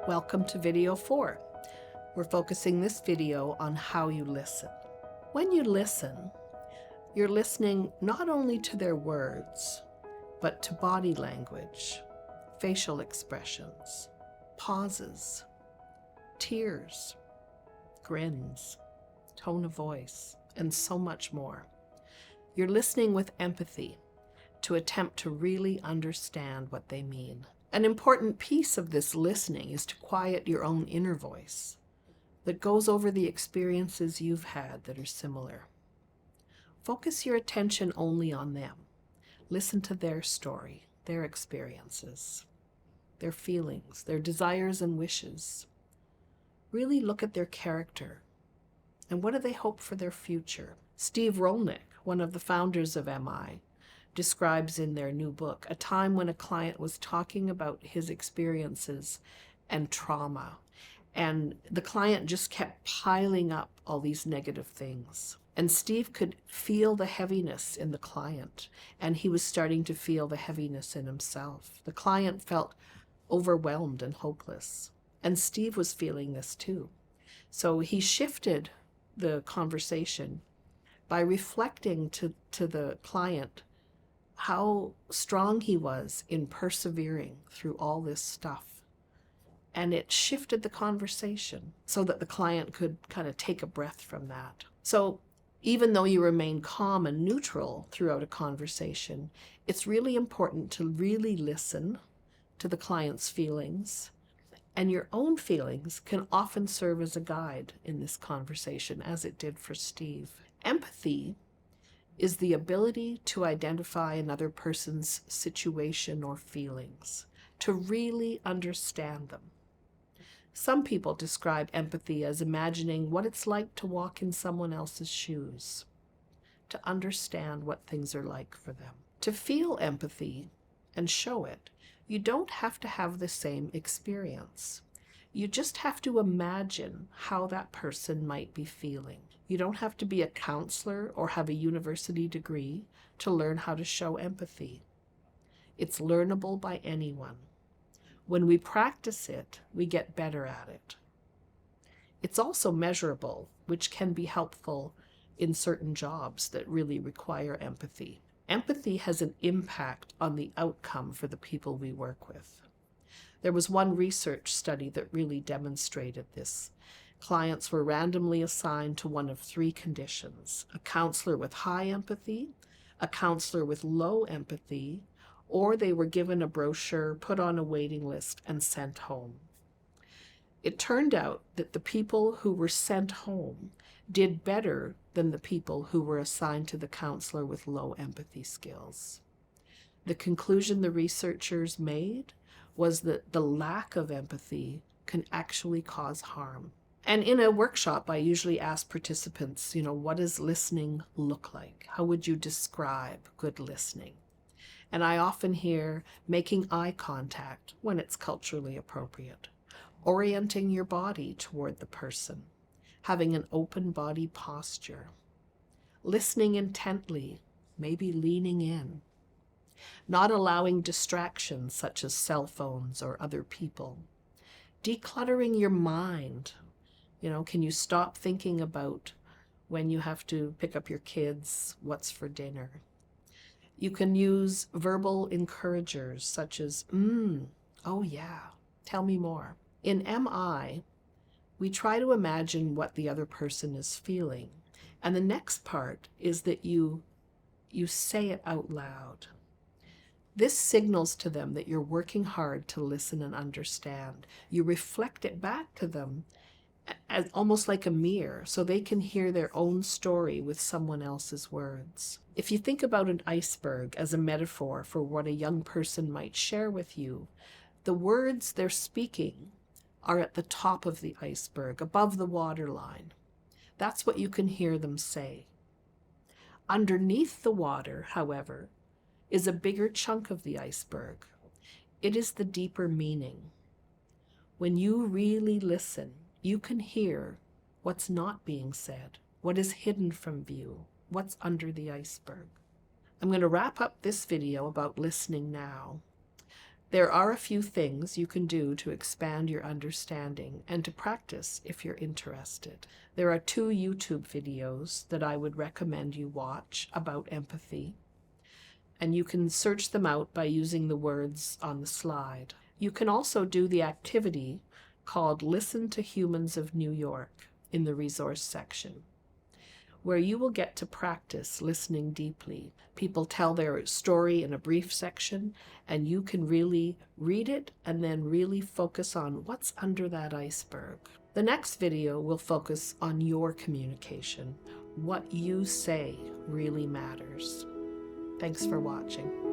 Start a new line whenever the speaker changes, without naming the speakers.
Welcome to video 4. We're focusing this video on how you listen. When you listen, you're listening not only to their words, but to body language, facial expressions, pauses, tears, grins, tone of voice, and so much more. You're listening with empathy to attempt to really understand what they mean. An important piece of this listening is to quiet your own inner voice that goes over the experiences you've had that are similar. Focus your attention only on them. Listen to their story, their experiences, their feelings, their desires and wishes. Really look at their character and what do they hope for their future. Steve Rolnick, one of the founders of MI, describes in their new book a time when a client was talking about his experiences and trauma, and the client just kept piling up all these negative things. And Steve could feel the heaviness in the client, and he was starting to feel the heaviness in himself. The client felt overwhelmed and hopeless, and Steve was feeling this too. So he shifted the conversation by reflecting to the client how strong he was in persevering through all this stuff. And it shifted the conversation so that the client could kind of take a breath from that. So even though you remain calm and neutral throughout a conversation, it's really important to really listen to the client's feelings. And your own feelings can often serve as a guide in this conversation, as it did for Steve. Empathy is the ability to identify another person's situation or feelings, to really understand them. Some people describe empathy as imagining what it's like to walk in someone else's shoes, to understand what things are like for them. To feel empathy and show it, you don't have to have the same experience. You just have to imagine how that person might be feeling. You don't have to be a counselor or have a university degree to learn how to show empathy. It's learnable by anyone. When we practice it, we get better at it. It's also measurable, which can be helpful in certain jobs that really require empathy. Empathy has an impact on the outcome for the people we work with. There was one research study that really demonstrated this. Clients were randomly assigned to one of 3 conditions: a counselor with high empathy, a counselor with low empathy, or they were given a brochure, put on a waiting list, and sent home. It turned out that the people who were sent home did better than the people who were assigned to the counselor with low empathy skills. The conclusion the researchers made was that the lack of empathy can actually cause harm. And in a workshop, I usually ask participants, what does listening look like? How would you describe good listening? And I often hear making eye contact when it's culturally appropriate, orienting your body toward the person, having an open body posture, listening intently, maybe leaning in, not allowing distractions such as cell phones or other people, decluttering your mind. Can you stop thinking about when you have to pick up your kids, what's for dinner? You can use verbal encouragers such as, oh yeah, tell me more. In MI, we try to imagine what the other person is feeling. And the next part is that you say it out loud. This signals to them that you're working hard to listen and understand. You reflect it back to them as almost like a mirror, so they can hear their own story with someone else's words. If you think about an iceberg as a metaphor for what a young person might share with you, the words they're speaking are at the top of the iceberg, above the waterline. That's what you can hear them say. Underneath the water, however, is a bigger chunk of the iceberg. It is the deeper meaning. When you really listen, you can hear what's not being said, what is hidden from view, what's under the iceberg. I'm going to wrap up this video about listening now There are a few things you can do to expand your understanding and to practice if you're interested. There are 2 YouTube videos that I would recommend you watch about empathy, and you can search them out by using the words on the slide. You can also do the activity called Listen to Humans of New York in the resource section, where you will get to practice listening deeply. People tell their story in a brief section, and you can really read it and then really focus on what's under that iceberg. The next video will focus on your communication. What you say really matters. Thanks for watching.